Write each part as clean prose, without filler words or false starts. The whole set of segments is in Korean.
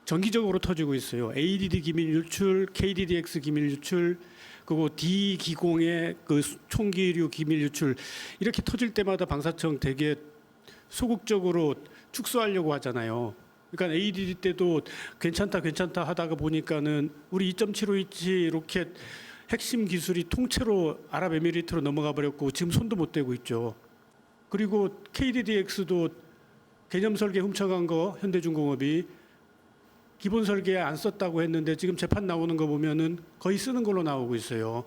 정기적으로 터지고 있어요. ADD 기밀 유출, KDDX 기밀 유출, 그리고 D 기공의 그 총기류 기밀 유출 이렇게 터질 때마다 방사청 되게 소극적으로 축소하려고 하잖아요. 그러니까 ADD 때도 괜찮다 하다가 보니까는 우리 2.75인치 로켓 핵심 기술이 통째로 아랍에미리트로 넘어가 버렸고 지금 손도 못 대고 있죠. 그리고 KDDX도 개념 설계 훔쳐간 거 현대중공업이 기본 설계에 안 썼다고 했는데 지금 재판 나오는 거 보면은 거의 쓰는 걸로 나오고 있어요.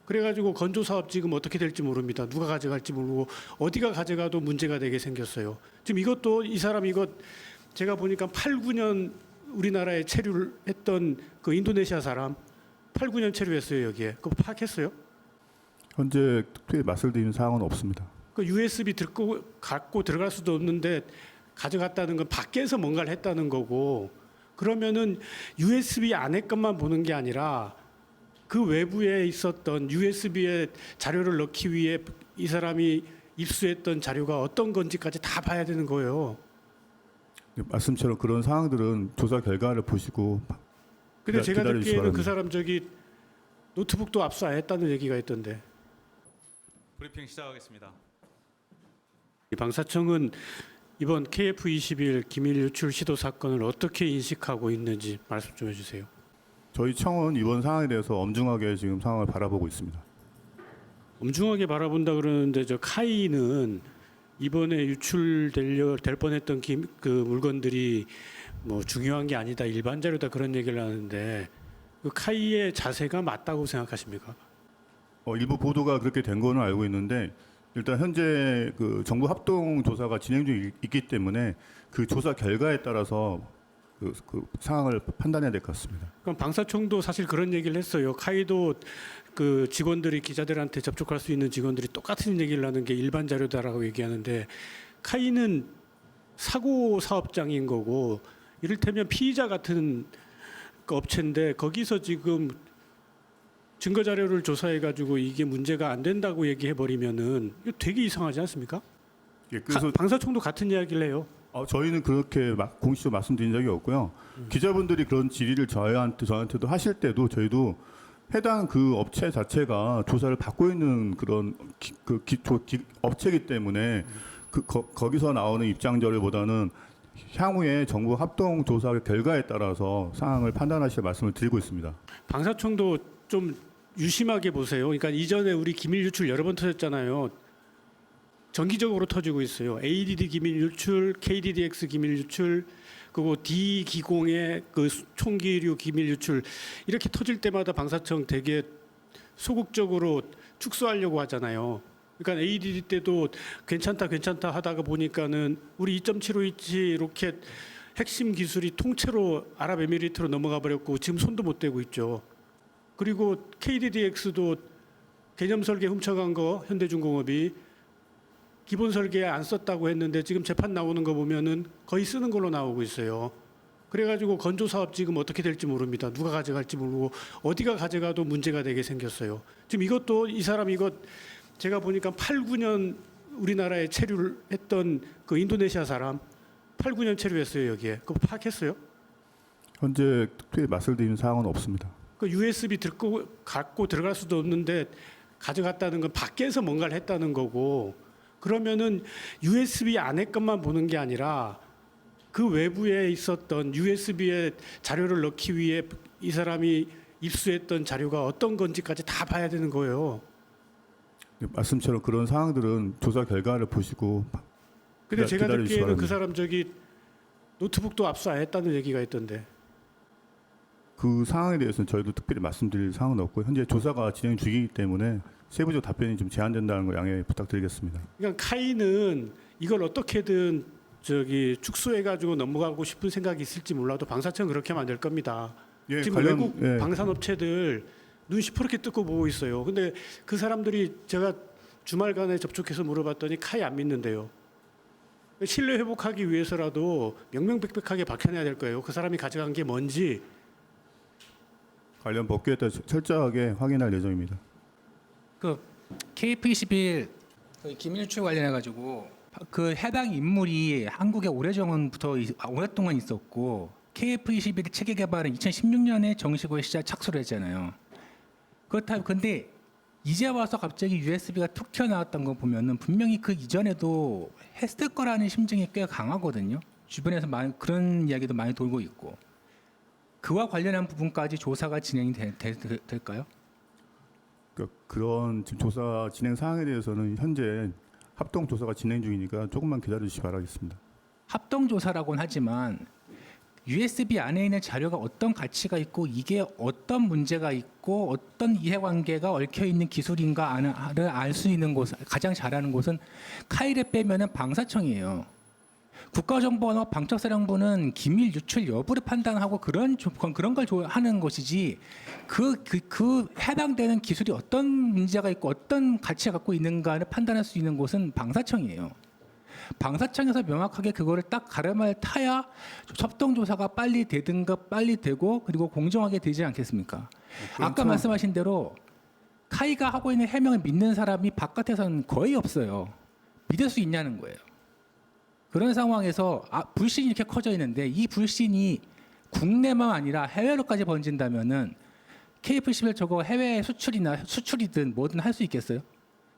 그래가지고 건조 사업 지금 어떻게 될지 모릅니다. 누가 가져갈지 모르고 어디가 가져가도 문제가 되게 생겼어요. 지금 이것도 이 사람 이거 제가 보니까 8, 9년 우리나라에 체류를 했던 그 인도네시아 사람 8, 9년 체류했어요 여기에. 그거 파악했어요? 현재 특별히 말씀드리는 사항은 없습니다. 그 USB 듣고 갖고 들어갈 수도 없는데 가져갔다는 건 밖에서 뭔가를 했다는 거고 그러면은 USB 안에 것만 보는 게 아니라 그 외부에 있었던 USB에 자료를 넣기 위해 이 사람이 입수했던 자료가 어떤 건지까지 다 봐야 되는 거예요. 말씀처럼 그런 사항들은 조사 결과를 보시고 근데 제가 기다려주시기 듣기에는 바랍니다. 그 사람 저기 노트북도 압수 안 했다는 얘기가 있던데. 브리핑 시작하겠습니다. 이 방사청은 이번 KF-21 기밀 유출 시도 사건을 어떻게 인식하고 있는지 말씀 좀 해주세요. 저희 청은 이번 상황에 대해서 엄중하게 지금 상황을 바라보고 있습니다. 엄중하게 바라본다 그러는데 저 카이는 이번에 유출될 뻔했던 그 물건들이 뭐 중요한 게 아니다 일반 자료다 그런 얘기를 하는데 그 카이의 자세가 맞다고 생각하십니까? 일부 보도가 그렇게 된 거는 알고 있는데 일단 현재 그 정부 합동 조사가 진행 중에 있기 때문에 그 조사 결과에 따라서 그 상황을 판단해야 될 것 같습니다. 그럼 방사청도 사실 그런 얘기를 했어요. 카이도 그 직원들이 기자들한테 접촉할 수 있는 직원들이 똑같은 얘기를 하는 게 일반 자료다라고 얘기하는데 카이는 사고 사업장인 거고 이를테면 피의자 같은 그 업체인데 거기서 지금 증거 자료를 조사해 가지고 이게 문제가 안 된다고 얘기해 버리면은 이거 되게 이상하지 않습니까? 예, 그래서 방사청도 같은 이야기를 해요. 저희는 그렇게 공식적으로 말씀드린 적이 없고요. 기자분들이 그런 질의를 저한테도 하실 때도 저희도 해당 그 업체 자체가 조사를 받고 있는 그런 업체이기 때문에 거기서 나오는 입장 자료보다는 향후에 정부 합동 조사 결과에 따라서 상황을 판단하실 말씀을 드리고 있습니다. 방사청도 좀 유심하게 보세요. 그러니까 이전에 우리 기밀 유출 여러 번 터졌잖아요. 정기적으로 터지고 있어요. ADD 기밀 유출, KDDX 기밀 유출, 그리고 D 기공의 그 총기류 기밀 유출 이렇게 터질 때마다 방사청 되게 소극적으로 축소하려고 하잖아요. 그러니까 ADD 때도 괜찮다 하다가 보니까는 우리 2.75인치 로켓 핵심 기술이 통째로 아랍에미리트로 넘어가 버렸고 지금 손도 못 대고 있죠. 그리고 KDDX도 개념 설계 훔쳐간 거 현대중공업이 기본 설계에 안 썼다고 했는데 지금 재판 나오는 거 보면은 거의 쓰는 걸로 나오고 있어요. 그래가지고 건조 사업 지금 어떻게 될지 모릅니다. 누가 가져갈지 모르고 어디가 가져가도 문제가 되게 생겼어요. 지금 이것도 이 사람 이거 제가 보니까 8, 9년 우리나라에 체류를 했던 그 인도네시아 사람 8, 9년 체류했어요 여기에. 그거 파악했어요? 현재 특별히 말씀드리는 사항은 없습니다. 그 USB 듣고 갖고 들어갈 수도 없는데 가져갔다는 건 밖에서 뭔가를 했다는 거고 그러면은 USB 안에 것만 보는 게 아니라 그 외부에 있었던 USB에 자료를 넣기 위해 이 사람이 입수했던 자료가 어떤 건지까지 다 봐야 되는 거예요. 말씀처럼 그런 사항들은 조사 결과를 보시고 근데 제가 기다려주시기 듣기에는 그 바랍니다. 사람 저기 노트북도 압수 안 했다는 얘기가 있던데. 그 상황에 대해서는 저희도 특별히 말씀드릴 사항은 없고 현재 조사가 진행 중이기 때문에 세부적 답변이 좀 제한된다는 거 양해 부탁드리겠습니다. 그러니까 카이는 이걸 어떻게든 저기 축소해가지고 넘어가고 싶은 생각이 있을지 몰라도 방사청 그렇게 하면 안 될 겁니다. 예, 지금 외국 방산업체들 눈 시퍼렇게 뜨고 보고 있어요. 근데 그 사람들이 제가 주말간에 접촉해서 물어봤더니 카이 안 믿는데요. 신뢰 회복하기 위해서라도 명명백백하게 밝혀내야 될 거예요. 그 사람이 가져간 게 뭔지. 관련 법규에 따라 철저하게 확인할 예정입니다. 그 KF-21 그 기밀 유출 관련해 가지고 그 해당 인물이 한국에 오래전부터 오랫동안 있었고 KF-21 체계 개발은 2016년에 정식으로 시작 착수를 했잖아요. 그렇다면 근데 이제 와서 갑자기 USB가 툭 튀어나왔던 거 보면은 분명히 그 이전에도 했을 거라는 심증이 꽤 강하거든요. 주변에서 그런 이야기도 많이 돌고 있고 그와 관련한 부분까지 조사가 진행이 될까요? 그런 지금 조사 진행 사항에 대해서는 현재 합동 조사가 진행 중이니까 조금만 기다려 주시기 바라겠습니다. 합동 조사라고는 하지만 USB 안에 있는 자료가 어떤 가치가 있고 이게 어떤 문제가 있고 어떤 이해관계가 얽혀 있는 기술인가를 알 수 있는 곳 가장 잘하는 곳은 카이를 빼면은 방사청이에요. 국가정보원과 방첩사령부는 기밀 유출 여부를 판단하고 그런 걸 하는 것이지 그 해당되는 기술이 어떤 문제가 있고 어떤 가치가 갖고 있는가를 판단할 수 있는 곳은 방사청이에요. 방사청에서 명확하게 그거를 딱 가름을 타야 협동조사가 빨리 되든가 빨리 되고 그리고 공정하게 되지 않겠습니까? 아까 말씀하신 대로 카이가 하고 있는 해명을 믿는 사람이 바깥에서는 거의 없어요. 믿을 수 있냐는 거예요. 그런 상황에서 불신이 이렇게 커져 있는데 이 불신이 국내만 아니라 해외로까지 번진다면은 KF-11 저거 해외 수출이든 뭐든 할 수 있겠어요?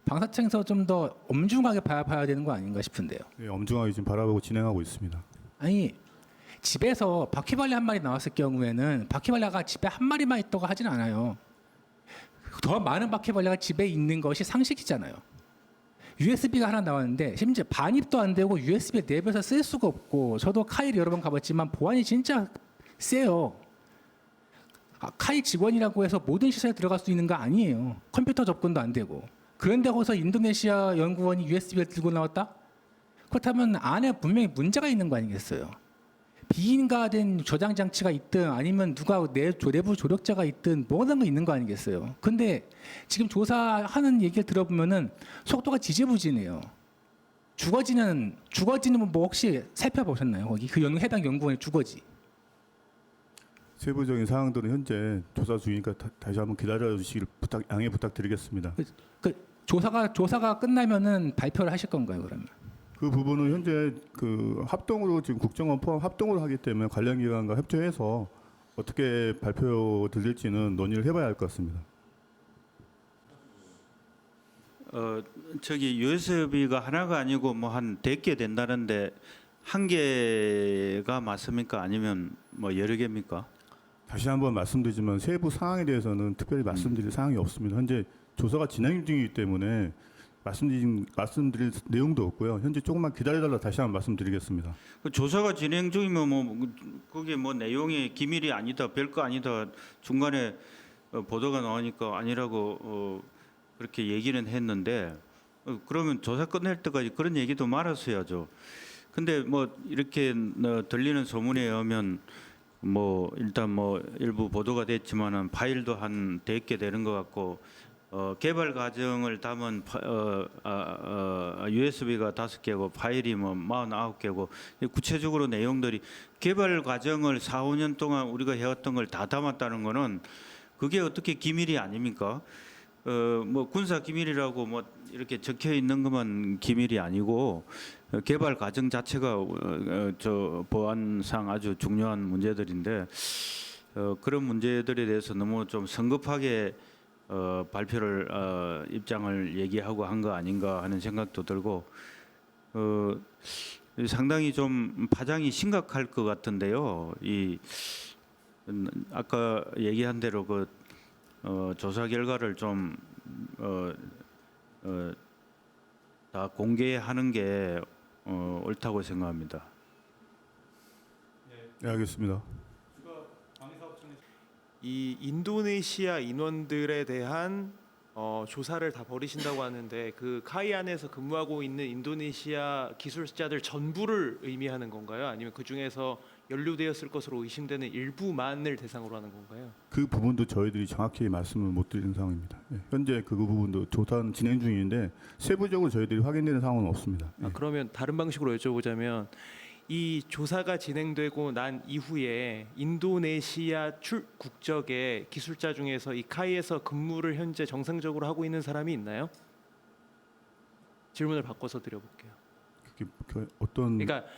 방사청에서 좀 더 엄중하게 봐야 되는 거 아닌가 싶은데요. 네, 엄중하게 지금 바라보고 진행하고 있습니다. 아니 집에서 바퀴벌레 한 마리 나왔을 경우에는 바퀴벌레가 집에 한 마리만 있다고 하진 않아요. 더 많은 바퀴벌레가 집에 있는 것이 상식이잖아요. USB가 하나 나왔는데 심지어 반입도 안 되고 USB 내부에서 쓸 수가 없고 저도 카이를 여러 번 가봤지만 보안이 진짜 세요. 카이 직원이라고 해서 모든 시설에 들어갈 수 있는 거 아니에요. 컴퓨터 접근도 안 되고. 그런데 거기서 인도네시아 연구원이 USB를 들고 나왔다? 그렇다면 안에 분명히 문제가 있는 거 아니겠어요? 비인가된 저장 장치가 있든 아니면 누가 내부 조력자가 있든 뭐든 거 있는 거 아니겠어요? 근데 지금 조사하는 얘기를 들어보면은 속도가 지지부진해요. 주거지는 뭐 혹시 살펴보셨나요? 거기 그 해당 연구원의 주거지. 세부적인 사항들은 현재 조사 중이니까 다시 한번 기다려 주시길 양해 부탁드리겠습니다. 조사가 끝나면은 발표를 하실 건가요, 그러면? 그 부분은 현재 그 합동으로 지금 국정원 포함 합동으로 하기 때문에 관련 기관과 협조해서 어떻게 발표 드릴지는 논의를 해봐야 할 것 같습니다. 저기 USB가 하나가 아니고 뭐 한 100개 된다는데 한 개가 맞습니까? 아니면 뭐 여러 개입니까? 다시 한번 말씀드리지만 세부 사항에 대해서는 특별히 말씀드릴 사항이 없습니다. 현재 조사가 진행 중이기 때문에 말씀드릴 내용도 없고요. 현재 조금만 기다려달라 다시 한번 말씀드리겠습니다. 그 조사가 진행 중이면 뭐 그게 뭐 내용이 기밀이 아니다, 별거 아니다 중간에 보도가 나오니까 아니라고 그렇게 얘기는 했는데 그러면 조사 끝낼 때까지 그런 얘기도 말았어야죠. 근데 뭐 이렇게 들리는 소문에 의하면 뭐 일단 뭐 일부 보도가 됐지만은 파일도 한 100개 되는 것 같고 개발 과정을 담은 USB가 5개고 파일이 뭐 49개고 구체적으로 내용들이 개발 과정을 4, 5년 동안 우리가 해왔던 걸 다 담았다는 거는 그게 어떻게 기밀이 아닙니까? 뭐 군사 기밀이라고 뭐 이렇게 적혀 있는 것만 기밀이 아니고 개발 과정 자체가 저 보안상 아주 중요한 문제들인데 그런 문제들에 대해서 너무 좀 성급하게 발표를 입장을 얘기하고 한 거 아닌가 하는 생각도 들고 상당히 좀 파장이 심각할 것 같은데요. 이 아까 얘기한 대로 그 조사 결과를 좀 다 공개하는 게 옳다고 생각합니다. 네, 알겠습니다. 이 인도네시아 인원들에 대한 조사를 다 벌이신다고 하는데 그 카이 안에서 근무하고 있는 인도네시아 기술자들 전부를 의미하는 건가요? 아니면 그 중에서 연루되었을 것으로 의심되는 일부만을 대상으로 하는 건가요? 그 부분도 저희들이 정확히 말씀을 못 드리는 상황입니다. 네, 현재 그 부분도 조사는 진행 중인데 세부적으로 저희들이 확인되는 상황은 없습니다. 네. 그러면 다른 방식으로 여쭤보자면 이 조사가 진행되고 난 이후에 인도네시아 국적의 기술자 중에서 이 카이에서 근무를 현재 정상적으로 하고 있는 사람이 있나요? 질문을 바꿔서 드려볼게요. 어떤 그러니까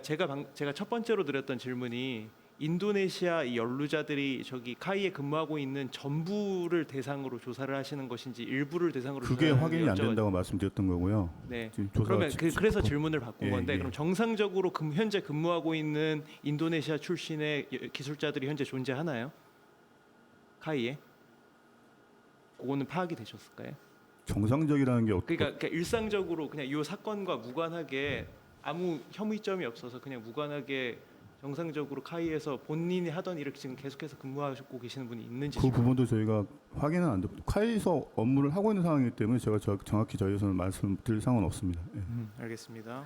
그러니까 제가 첫 번째로 드렸던 질문이 인도네시아 이 연루자들이 저기 카이에 근무하고 있는 전부를 대상으로 조사를 하시는 것인지 일부를 대상으로 그게 조사하는 확인이 안 여쭤봤- 된다고 말씀드렸던 거고요. 네. 지금 조사가 그러면 그래서 지- 질문을 바꾼 예, 건데 예. 그럼 정상적으로 현재 근무하고 있는 인도네시아 출신의 기술자들이 현재 존재하나요? 카이에? 그거는 파악이 되셨을까요? 정상적이라는 게 그러니까 일상적으로 그냥 이 사건과 무관하게 아무 혐의점이 없어서 그냥 무관하게 정상적으로 카이에서 본인이 하던 일을 지금 계속해서 근무하고 계시는 분이 있는지 그 부분도 저희가 확인은 안 됐고 카이에서 업무를 하고 있는 상황이기 때문에 제가 정확히 저희에서는 말씀드릴 상황은 없습니다. 예. 알겠습니다.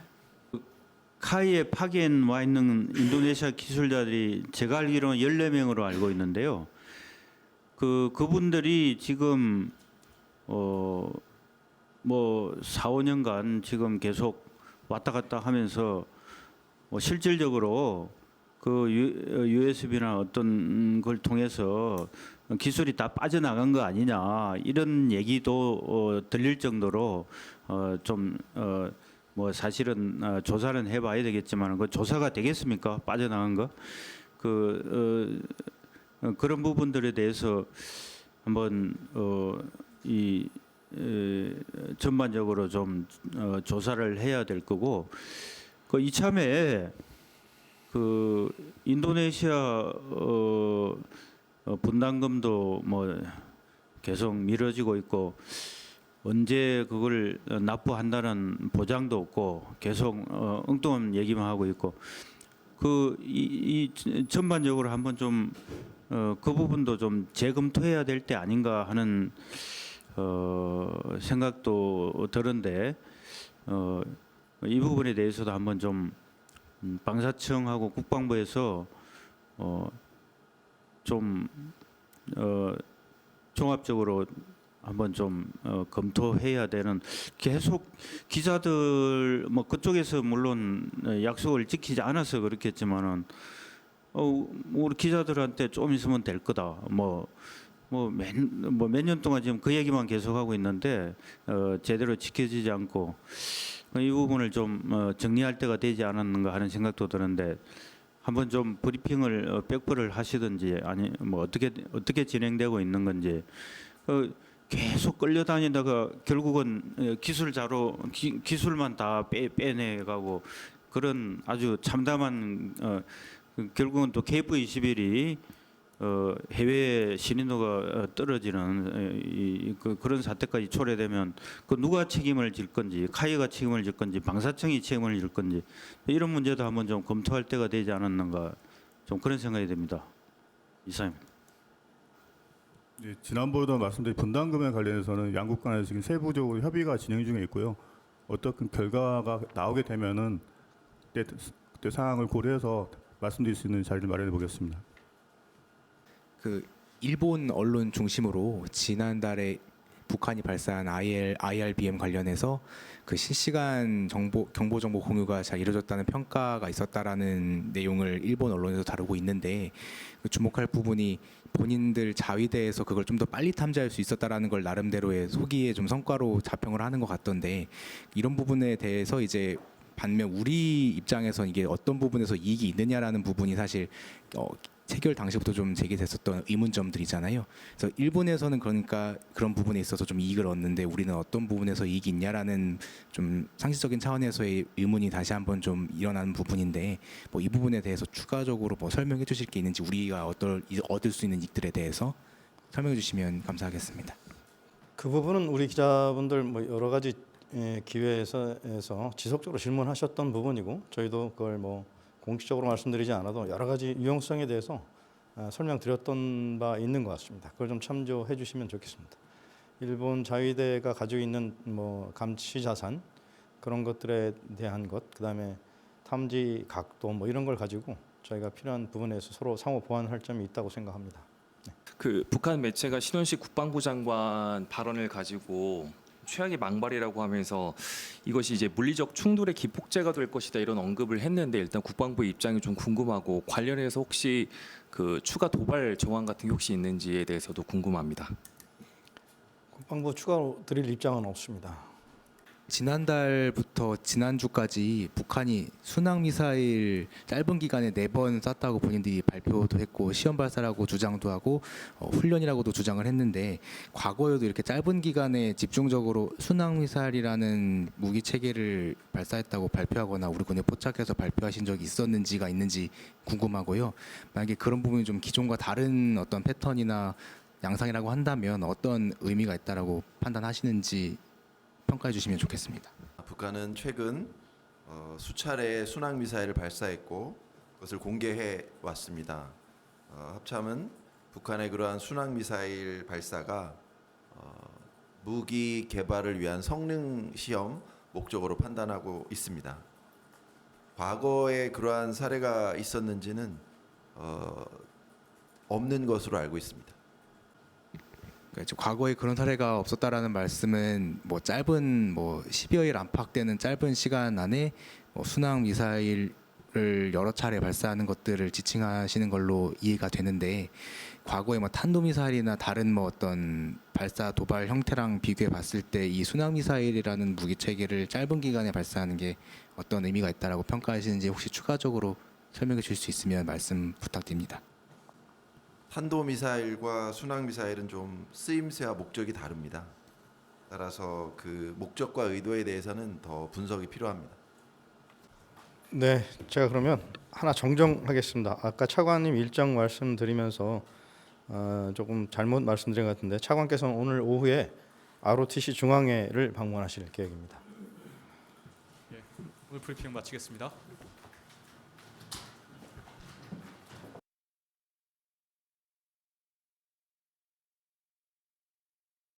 카이에 파견 와 있는 인도네시아 기술자들이 제가 알기로는 14명으로 알고 있는데요. 그분들이 지금 뭐 4, 5년간 지금 계속 왔다 갔다 하면서 실질적으로 그 USB나 어떤 걸 통해서 기술이 다 빠져나간 거 아니냐 이런 얘기도 들릴 정도로 좀 뭐 사실은 조사는 해봐야 되겠지만 그 조사가 되겠습니까? 빠져나간 거? 그런 부분들에 대해서 한번 전반적으로 좀 조사를 해야 될 거고 그 이참에 그 인도네시아 분담금도 뭐 계속 미뤄지고 있고 언제 그걸 납부한다는 보장도 없고 계속 엉뚱한 얘기만 하고 있고 이 전반적으로 한번 좀 그 부분도 좀 재검토해야 될 때 아닌가 하는 생각도 드는데 이 부분에 대해서도 한번 좀 방사청하고 국방부에서 좀 종합적으로 한번 좀 검토해야 되는 계속 기자들 뭐 그쪽에서 물론 약속을 지키지 않아서 그렇겠지만은 우리 기자들한테 좀 있으면 될 거다 몇 년 동안 지금 그 얘기만 계속하고 있는데 제대로 지켜지지 않고 이 부분을 좀 정리할 때가 되지 않았는가 하는 생각도 드는데 한번 좀 브리핑을 백브를 하시든지 아니 뭐 어떻게 진행되고 있는 건지 계속 끌려다니다가 결국은 기술 자료 기술만 다 빼내가고 그런 아주 참담한 결국은 또 KF-21이 해외 신인도가 떨어지는 그런 사태까지 초래되면 그 누가 책임을 질 건지 카이가 책임을 질 건지 방사청이 책임을 질 건지 이런 문제도 한번 좀 검토할 때가 되지 않았는가 좀 그런 생각이 듭니다. 이상입니다. 예, 지난번에도 말씀드린 분담금에 관련해서는 양국 간에 지금 세부적으로 협의가 진행 중에 있고요. 어떤 결과가 나오게 되면은 그때 상황을 고려해서 말씀드릴 수 있는 자리를 마련해 보겠습니다. 그 일본 언론 중심으로 지난달에 북한이 발사한 IRBM 관련해서 그 실시간 경보 정보 공유가 잘 이루어졌다는 평가가 있었다라는 내용을 일본 언론에서 다루고 있는데 그 주목할 부분이 본인들 자위대에서 그걸 좀 더 빨리 탐지할 수 있었다라는 걸 나름대로의 소기의 좀 성과로 자평을 하는 것 같던데 이런 부분에 대해서 이제 반면 우리 입장에선 이게 어떤 부분에서 이익이 있느냐라는 부분이 사실 체결 당시부터 좀 제기됐었던 의문점들이잖아요. 그래서 일본에서는 그러니까 그런 부분에 있어서 좀 이익을 얻는데 우리는 어떤 부분에서 이익이 있냐라는 좀 상식적인 차원에서의 의문이 다시 한번 좀 일어나는 부분인데 뭐 이 부분에 대해서 추가적으로 뭐 설명해 주실 게 있는지 우리가 얻을 수 있는 이익들에 대해서 설명해 주시면 감사하겠습니다. 그 부분은 우리 기자분들 뭐 여러 가지 기회에서 지속적으로 질문하셨던 부분이고 저희도 그걸 뭐 공식적으로 말씀드리지 않아도 여러 가지 유용성에 대해서 설명드렸던 바 있는 것 같습니다. 그걸 좀 참조해 주시면 좋겠습니다. 일본 자위대가 가지고 있는 뭐 감시 자산 그런 것들에 대한 것, 그다음에 탐지 각도 뭐 이런 걸 가지고 저희가 필요한 부분에서 서로 상호 보완할 점이 있다고 생각합니다. 그 북한 매체가 신원식 국방부 장관 발언을 가지고 최악의 망발이라고 하면서 이것이 이제 물리적 충돌의 기폭제가 될 것이다 이런 언급을 했는데 일단 국방부 입장이 좀 궁금하고 관련해서 혹시 그 추가 도발 정황 같은 게 혹시 있는지에 대해서도 궁금합니다. 국방부 추가로 드릴 입장은 없습니다. 지난달부터 지난주까지 북한이 순항 미사일 짧은 기간에 4번 쐈다고 본인들이 발표도 했고 시험 발사라고 주장도 하고 훈련이라고도 주장을 했는데 과거에도 이렇게 짧은 기간에 집중적으로 순항 미사일이라는 무기 체계를 발사했다고 발표하거나 우리 군에 포착해서 발표하신 적이 있었는지가 있는지 궁금하고요. 만약에 그런 부분이 좀 기존과 다른 어떤 패턴이나 양상이라고 한다면 어떤 의미가 있다라고 판단하시는지 평가해 주시면 좋겠습니다. 북한은 최근 수차례 순항 미사일을 발사했고 그것을 공개해 왔습니다. 합참은 북한의 그러한 순항 미사일 발사가 무기 개발을 위한 성능 시험 목적으로 판단하고 있습니다. 과거에 그러한 사례가 있었는지는 없는 것으로 알고 있습니다. 그러니까 과거에 그런 사례가 없었다라는 말씀은 뭐 짧은 10여일 안팎되는 짧은 시간 안에 순항 미사일을 여러 차례 발사하는 것들을 지칭하시는 걸로 이해가 되는데 과거에 탄도 미사일이나 다른 어떤 발사 도발 형태랑 비교해 봤을 때 이 순항 미사일이라는 무기 체계를 짧은 기간에 발사하는 게 어떤 의미가 있다라고 평가하시는지 혹시 추가적으로 설명해 주실 수 있으면 말씀 부탁드립니다. 탄도미사일과 순항미사일은 좀 쓰임새와 목적이 다릅니다. 따라서 그 목적과 의도에 대해서는 더 분석이 필요합니다. 네, 제가 그러면 하나 정정하겠습니다. 아까 차관님 일정 말씀드리면서 조금 잘못 말씀드린 것 같은데 차관께서는 오늘 오후에 ROTC 중앙회를 방문하실 계획입니다. 오늘 브리핑 마치겠습니다.